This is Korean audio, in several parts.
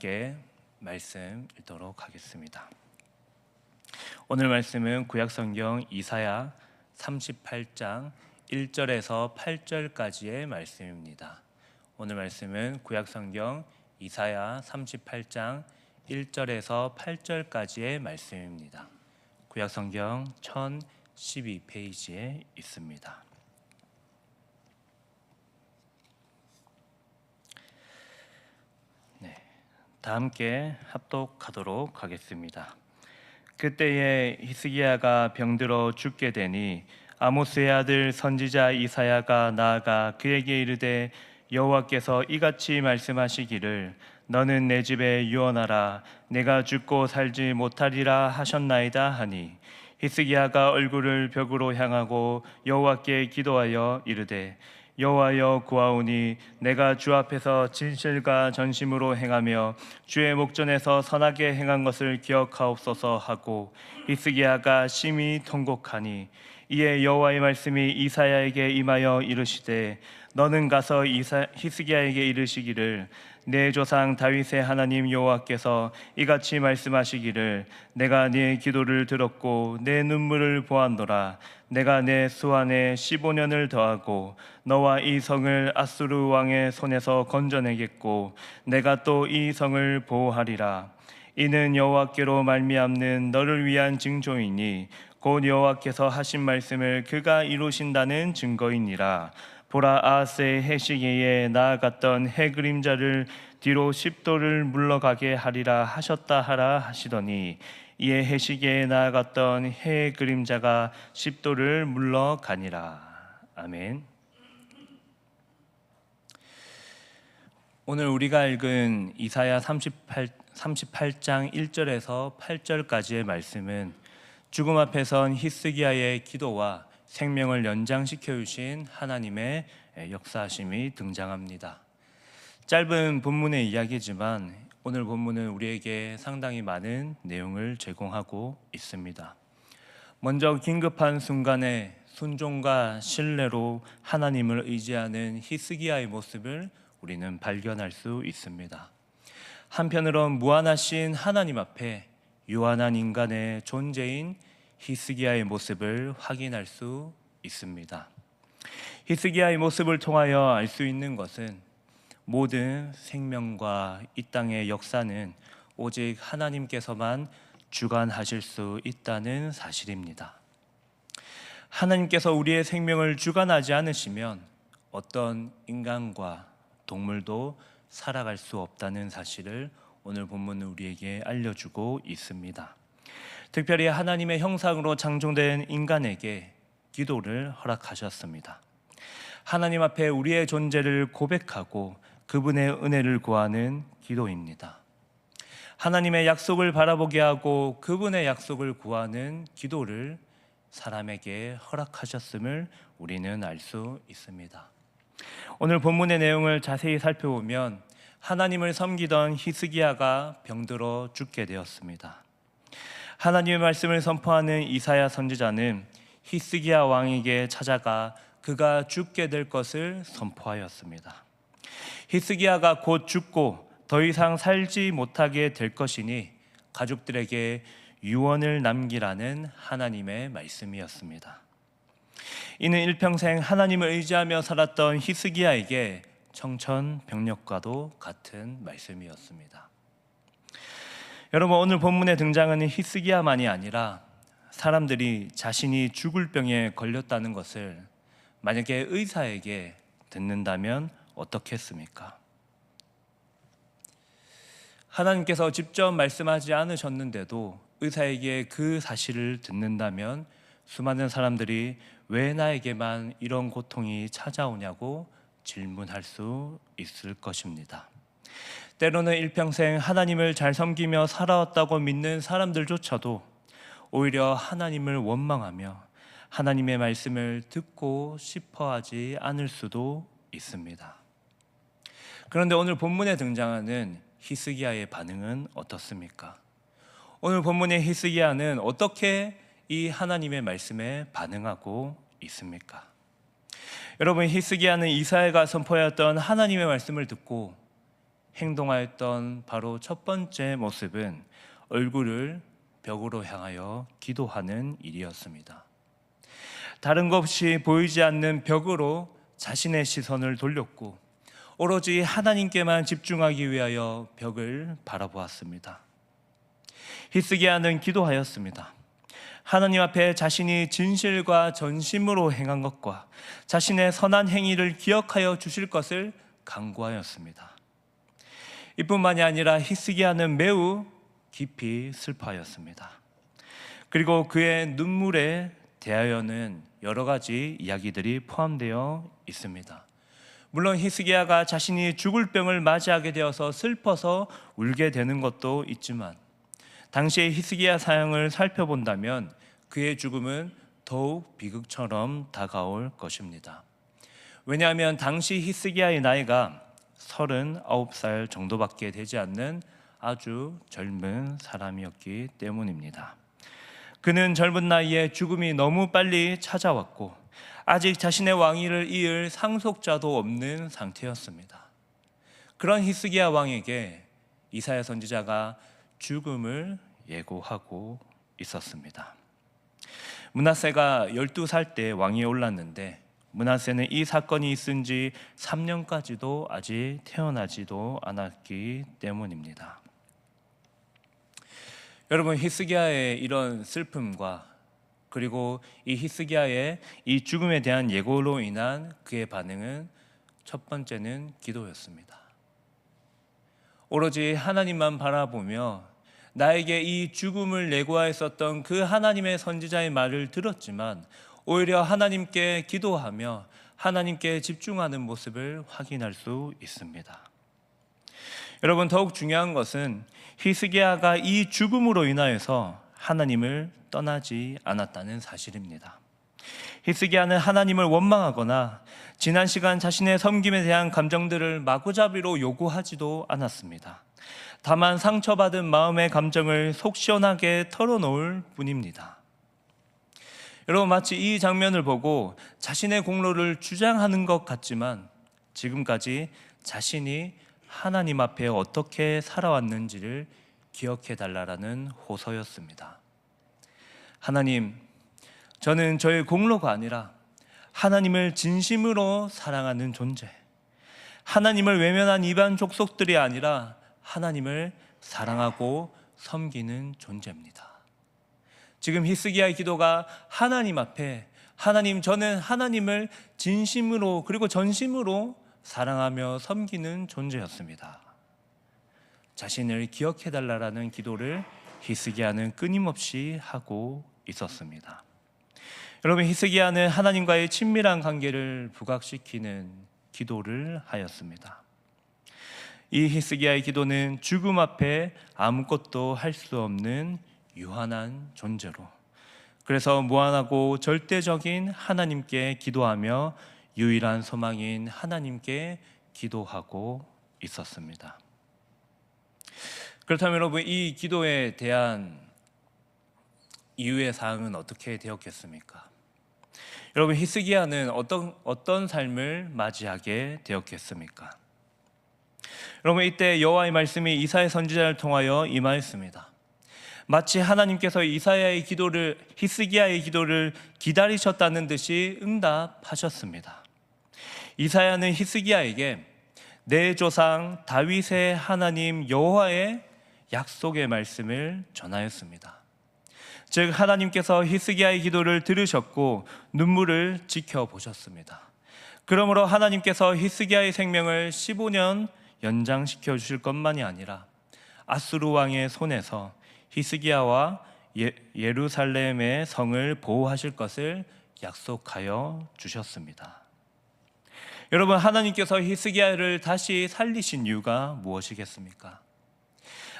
함께 말씀 읽도록 하겠습니다. 오늘 말씀은 구약성경 이사야 38장 1절에서 8절까지의 말씀입니다. 오늘 말씀은 구약성경 이사야 38장 1절에서 8절까지의 말씀입니다. 구약성경 1012페이지에 있습니다. 다 함께 합독하도록 하겠습니다. 그때에 히스기야가 병들어 죽게 되니 아모스의 아들 선지자 이사야가 나아가 그에게 이르되 여호와께서 이같이 말씀하시기를 너는 내 집에 유언하라 내가 죽고 살지 못하리라 하셨나이다 하니 히스기야가 얼굴을 벽으로 향하고 여호와께 기도하여 이르되 여호와여 구하오니 내가 주 앞에서 진실과 전심으로 행하며 주의 목전에서 선하게 행한 것을 기억하옵소서 하고 히스기야가 심히 통곡하니 이에 여호와의 말씀이 이사야에게 임하여 이르시되 너는 가서 히스기야에게 이르시기를 내 조상 다윗의 하나님 여호와께서 이같이 말씀하시기를 내가 네 기도를 들었고 내 눈물을 보았노라 내가 내 수완에 15년을 더하고 너와 이 성을 아수르 왕의 손에서 건져내겠고 내가 또 이 성을 보호하리라. 이는 여호와께로 말미암는 너를 위한 징조이니 곧 여호와께서 하신 말씀을 그가 이루신다는 증거이니라. 보라 아하스의 해시계에 나아갔던 해 그림자를 뒤로 10도를 물러가게 하리라 하셨다 하라 하시더니 이에 해시계에 나아갔던 해의 그림자가 10도를 물러가니라. 아멘. 오늘 우리가 읽은 이사야 38장 1절에서 8절까지의 말씀은 죽음 앞에 선 히스기야의 기도와 생명을 연장시켜 주신 하나님의 역사하심이 등장합니다. 짧은 본문의 이야기지만 오늘 본문은 우리에게 상당히 많은 내용을 제공하고 있습니다. 먼저 긴급한 순간에 순종과 신뢰로 하나님을 의지하는 히스기야의 모습을 우리는 발견할 수 있습니다. 한편으론 무한하신 하나님 앞에 유한한 인간의 존재인 히스기야의 모습을 확인할 수 있습니다. 히스기야의 모습을 통하여 알 수 있는 것은 모든 생명과 이 땅의 역사는 오직 하나님께서만 주관하실 수 있다는 사실입니다. 하나님께서 우리의 생명을 주관하지 않으시면 어떤 인간과 동물도 살아갈 수 없다는 사실을 오늘 본문은 우리에게 알려주고 있습니다. 특별히 하나님의 형상으로 창조된 인간에게 기도를 허락하셨습니다. 하나님 앞에 우리의 존재를 고백하고 그분의 은혜를 구하는 기도입니다. 하나님의 약속을 바라보게 하고 그분의 약속을 구하는 기도를 사람에게 허락하셨음을 우리는 알 수 있습니다. 오늘 본문의 내용을 자세히 살펴보면 하나님을 섬기던 히스기야가 병들어 죽게 되었습니다. 하나님의 말씀을 선포하는 이사야 선지자는 히스기야 왕에게 찾아가 그가 죽게 될 것을 선포하였습니다. 히스기야가 곧 죽고 더 이상 살지 못하게 될 것이니 가족들에게 유언을 남기라는 하나님의 말씀이었습니다. 이는 일평생 하나님을 의지하며 살았던 히스기야에게 청천벽력과도 같은 말씀이었습니다. 여러분, 오늘 본문에 등장하는 히스기야만이 아니라 사람들이 자신이 죽을 병에 걸렸다는 것을 만약에 의사에게 듣는다면 어떻겠습니까? 하나님께서 직접 말씀하지 않으셨는데도 의사에게 그 사실을 듣는다면 수많은 사람들이 왜 나에게만 이런 고통이 찾아오냐고 질문할 수 있을 것입니다. 때로는 일평생 하나님을 잘 섬기며 살아왔다고 믿는 사람들조차도 오히려 하나님을 원망하며 하나님의 말씀을 듣고 싶어 하지 않을 수도 있습니다. 그런데 오늘 본문에 등장하는 히스기야의 반응은 어떻습니까? 오늘 본문의 히스기야는 어떻게 이 하나님의 말씀에 반응하고 있습니까? 여러분, 히스기야는 이사야가 선포하였던 하나님의 말씀을 듣고 행동하였던 바로 첫 번째 모습은 얼굴을 벽으로 향하여 기도하는 일이었습니다. 다른 것 없이 보이지 않는 벽으로 자신의 시선을 돌렸고 오로지 하나님께만 집중하기 위하여 벽을 바라보았습니다. 히스기야는 기도하였습니다. 하나님 앞에 자신이 진실과 전심으로 행한 것과 자신의 선한 행위를 기억하여 주실 것을 간구하였습니다. 이뿐만이 아니라 히스기야는 매우 깊이 슬퍼하였습니다. 그리고 그의 눈물에 대하여는 여러 가지 이야기들이 포함되어 있습니다. 물론 히스기야가 자신이 죽을 병을 맞이하게 되어서 슬퍼서 울게 되는 것도 있지만 당시의 히스기야 사형을 살펴본다면 그의 죽음은 더욱 비극처럼 다가올 것입니다. 왜냐하면 당시 히스기야의 나이가 39살 정도밖에 되지 않는 아주 젊은 사람이었기 때문입니다. 그는 젊은 나이에 죽음이 너무 빨리 찾아왔고 아직 자신의 왕위를 이을 상속자도 없는 상태였습니다. 그런 히스기야 왕에게 이사야 선지자가 죽음을 예고하고 있었습니다. 므낫세가 12살 때 왕위에 올랐는데 므낫세는 이 사건이 있은 지 3년까지도 아직 태어나지도 않았기 때문입니다. 여러분, 히스기야의 이런 슬픔과 그리고 이 히스기야의 이 죽음에 대한 예고로 인한 그의 반응은 첫 번째는 기도였습니다. 오로지 하나님만 바라보며 나에게 이 죽음을 예고하였었던 그 하나님의 선지자의 말을 들었지만 오히려 하나님께 기도하며 하나님께 집중하는 모습을 확인할 수 있습니다. 여러분, 더욱 중요한 것은 히스기야가 이 죽음으로 인하여서 하나님을 떠나지 않았다는 사실입니다. 히스기야는 하나님을 원망하거나 지난 시간 자신의 섬김에 대한 감정들을 마구잡이로 요구하지도 않았습니다. 다만 상처받은 마음의 감정을 속 시원하게 털어놓을 뿐입니다. 여러분, 마치 이 장면을 보고 자신의 공로를 주장하는 것 같지만 지금까지 자신이 하나님 앞에 어떻게 살아왔는지를 기억해 달라라는 호소였습니다. 하나님, 저는 저의 공로가 아니라 하나님을 진심으로 사랑하는 존재, 하나님을 외면한 이반 족속들이 아니라 하나님을 사랑하고 섬기는 존재입니다. 지금 히스기야의 기도가 하나님 앞에, 하나님, 저는 하나님을 진심으로 그리고 전심으로 사랑하며 섬기는 존재였습니다. 자신을 기억해 달라라는 기도를 히스기야는 끊임없이 하고 있었습니다. 여러분, 히스기야는 하나님과의 친밀한 관계를 부각시키는 기도를 하였습니다. 이 히스기야의 기도는 죽음 앞에 아무것도 할 수 없는 유한한 존재로, 그래서 무한하고 절대적인 하나님께 기도하며 유일한 소망인 하나님께 기도하고 있었습니다. 그렇다면 여러분, 이 기도에 대한 이유의 사항은 어떻게 되었겠습니까? 여러분, 히스기야는 어떤 삶을 맞이하게 되었겠습니까? 여러분, 이때 여호와의 말씀이 이사야 선지자를 통하여 임하였습니다. 마치 하나님께서 히스기야의 기도를 기다리셨다는 듯이 응답하셨습니다. 이사야는 히스기야에게 내 조상 다윗의 하나님 여호와의 약속의 말씀을 전하였습니다. 즉, 하나님께서 히스기야의 기도를 들으셨고 눈물을 지켜보셨습니다. 그러므로 하나님께서 히스기야의 생명을 15년 연장시켜 주실 것만이 아니라 아수르 왕의 손에서 히스기야와 예루살렘의 성을 보호하실 것을 약속하여 주셨습니다. 여러분, 하나님께서 히스기야를 다시 살리신 이유가 무엇이겠습니까?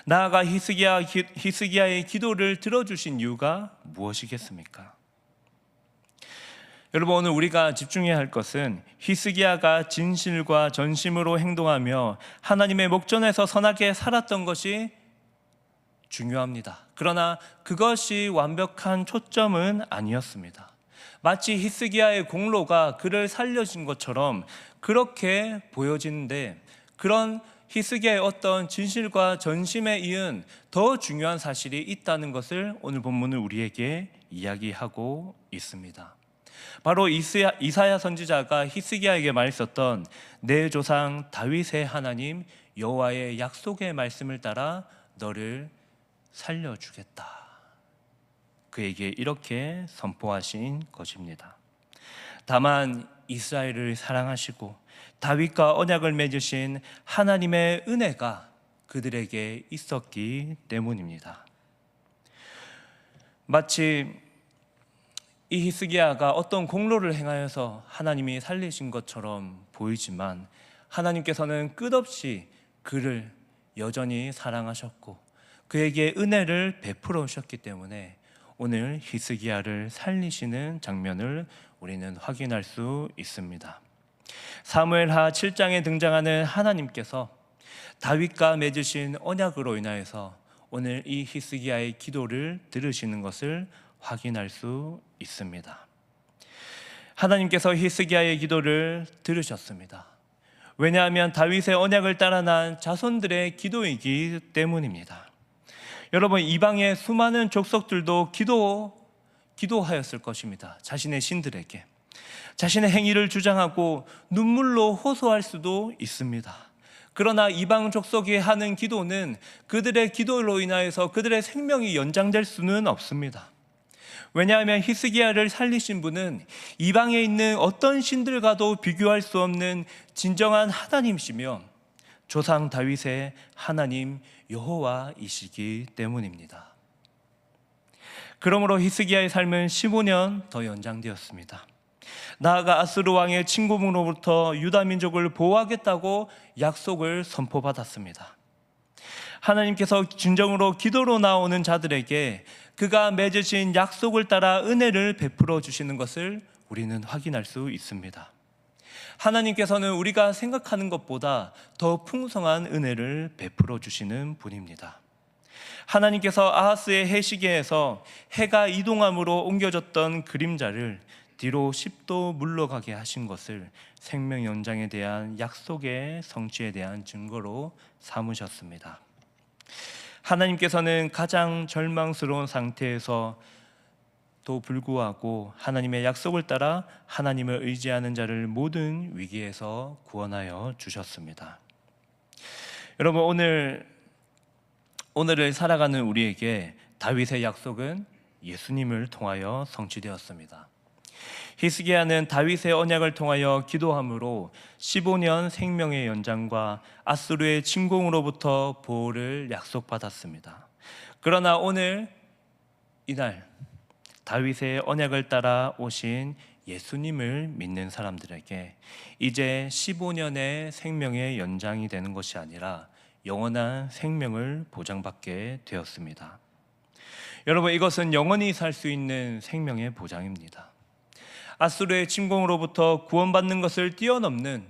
나아가 히스기야의 기도를 들어주신 이유가 무엇이겠습니까? 여러분, 오늘 우리가 집중해야 할 것은 히스기야가 진실과 전심으로 행동하며 하나님의 목전에서 선하게 살았던 것이 중요합니다. 그러나 그것이 완벽한 초점은 아니었습니다. 마치 히스기야의 공로가 그를 살려준 것처럼 그렇게 보여지는데, 그런 히스기야의 어떤 진실과 전심에 이은 더 중요한 사실이 있다는 것을 오늘 본문은 우리에게 이야기하고 있습니다. 바로 이사야 선지자가 히스기야에게 말했었던 내 조상 다윗의 하나님 여호와의 약속의 말씀을 따라 너를 살려주겠다. 그에게 이렇게 선포하신 것입니다. 다만 이스라엘을 사랑하시고 다윗과 언약을 맺으신 하나님의 은혜가 그들에게 있었기 때문입니다. 마치 이 히스기야가 어떤 공로를 행하여서 하나님이 살리신 것처럼 보이지만 하나님께서는 끝없이 그를 여전히 사랑하셨고 그에게 은혜를 베풀어 오셨기 때문에 오늘 히스기야를 살리시는 장면을 우리는 확인할 수 있습니다. 사무엘하 7장에 등장하는 하나님께서 다윗과 맺으신 언약으로 인하여서 오늘 이 히스기야의 기도를 들으시는 것을 확인할 수 있습니다. 하나님께서 히스기야의 기도를 들으셨습니다. 왜냐하면 다윗의 언약을 따라 난 자손들의 기도이기 때문입니다. 여러분, 이방의 수많은 족속들도 기도하였을 것입니다. 자신의 신들에게 자신의 행위를 주장하고 눈물로 호소할 수도 있습니다. 그러나 이방 족속이 하는 기도는 그들의 기도로 인하여서 그들의 생명이 연장될 수는 없습니다. 왜냐하면 히스기야를 살리신 분은 이방에 있는 어떤 신들과도 비교할 수 없는 진정한 하나님이시며 조상 다윗의 하나님 여호와이시기 때문입니다. 그러므로 히스기야의 삶은 15년 더 연장되었습니다. 나아가 아스루 왕의 침공으로부터 유다 민족을 보호하겠다고 약속을 선포받았습니다. 하나님께서 진정으로 기도로 나오는 자들에게 그가 맺으신 약속을 따라 은혜를 베풀어 주시는 것을 우리는 확인할 수 있습니다. 하나님께서는 우리가 생각하는 것보다 더 풍성한 은혜를 베풀어 주시는 분입니다. 하나님께서 아하스의 해시계에서 해가 이동함으로 옮겨졌던 그림자를 뒤로 10도 물러가게 하신 것을 생명 연장에 대한 약속의 성취에 대한 증거로 삼으셨습니다. 하나님께서는 가장 절망스러운 상태에서도 불구하고 하나님의 약속을 따라 하나님을 의지하는 자를 모든 위기에서 구원하여 주셨습니다. 여러분, 오늘을 살아가는 우리에게 다윗의 약속은 예수님을 통하여 성취되었습니다. 히스기야는 다윗의 언약을 통하여 기도함으로 15년 생명의 연장과 아수르의 침공으로부터 보호를 약속받았습니다. 그러나 오늘 이날 다윗의 언약을 따라 오신 예수님을 믿는 사람들에게 이제 15년의 생명의 연장이 되는 것이 아니라 영원한 생명을 보장받게 되었습니다. 여러분, 이것은 영원히 살 수 있는 생명의 보장입니다. 아수르의 침공으로부터 구원받는 것을 뛰어넘는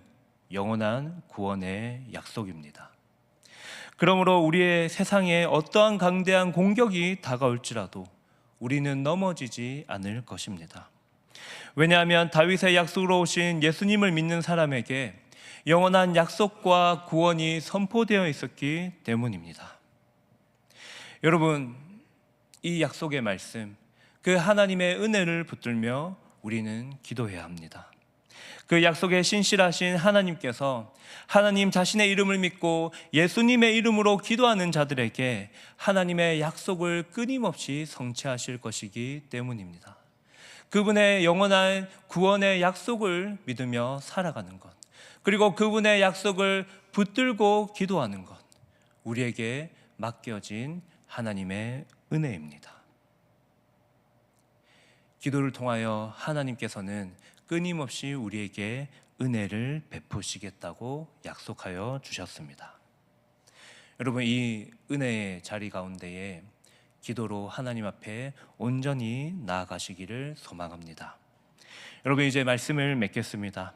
영원한 구원의 약속입니다. 그러므로 우리의 세상에 어떠한 강대한 공격이 다가올지라도 우리는 넘어지지 않을 것입니다. 왜냐하면 다윗의 약속으로 오신 예수님을 믿는 사람에게 영원한 약속과 구원이 선포되어 있었기 때문입니다. 여러분, 이 약속의 말씀, 그 하나님의 은혜를 붙들며 우리는 기도해야 합니다. 그 약속에 신실하신 하나님께서 하나님 자신의 이름을 믿고 예수님의 이름으로 기도하는 자들에게 하나님의 약속을 끊임없이 성취하실 것이기 때문입니다. 그분의 영원한 구원의 약속을 믿으며 살아가는 것, 그리고 그분의 약속을 붙들고 기도하는 것, 우리에게 맡겨진 하나님의 은혜입니다. 기도를 통하여 하나님께서는 끊임없이 우리에게 은혜를 베푸시겠다고 약속하여 주셨습니다. 여러분, 이 은혜의 자리 가운데에 기도로 하나님 앞에 온전히 나아가시기를 소망합니다. 여러분, 이제 말씀을 맺겠습니다.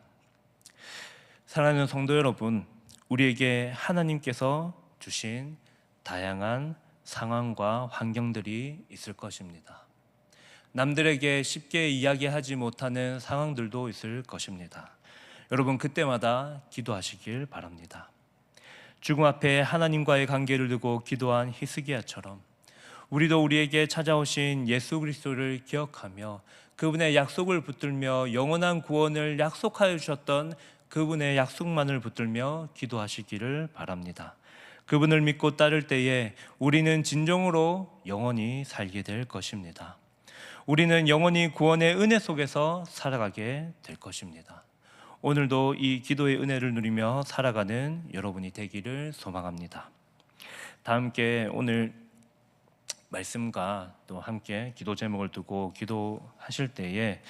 사랑하는 성도 여러분, 우리에게 하나님께서 주신 다양한 상황과 환경들이 있을 것입니다. 남들에게 쉽게 이야기하지 못하는 상황들도 있을 것입니다. 여러분, 그때마다 기도하시길 바랍니다. 죽음 앞에 하나님과의 관계를 두고 기도한 히스기야처럼 우리도 우리에게 찾아오신 예수 그리스도를 기억하며 그분의 약속을 붙들며 영원한 구원을 약속하여 주셨던 그분의 약속만을 붙들며 기도하시기를 바랍니다. 그분을 믿고 따를 때에 우리는 진정으로 영원히 살게 될 것입니다. 우리는 영원히 구원의 은혜 속에서 살아가게 될 것입니다. 오늘도 이 기도의 은혜를 누리며 살아가는 여러분이 되기를 소망합니다. 다 함께 오늘 말씀과 또 함께 기도 제목을 두고 기도하실 때에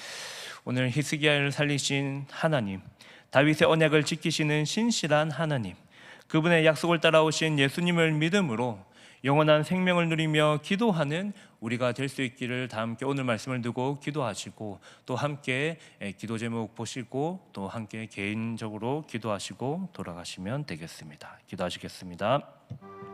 오늘 히스기야를 살리신 하나님, 다윗의 언약을 지키시는 신실한 하나님, 그분의 약속을 따라오신 예수님을 믿음으로 영원한 생명을 누리며 기도하는 우리가 될 수 있기를 다 함께 오늘 말씀을 두고 기도하시고 또 함께 기도 제목 보시고 또 함께 개인적으로 기도하시고 돌아가시면 되겠습니다. 기도하시겠습니다.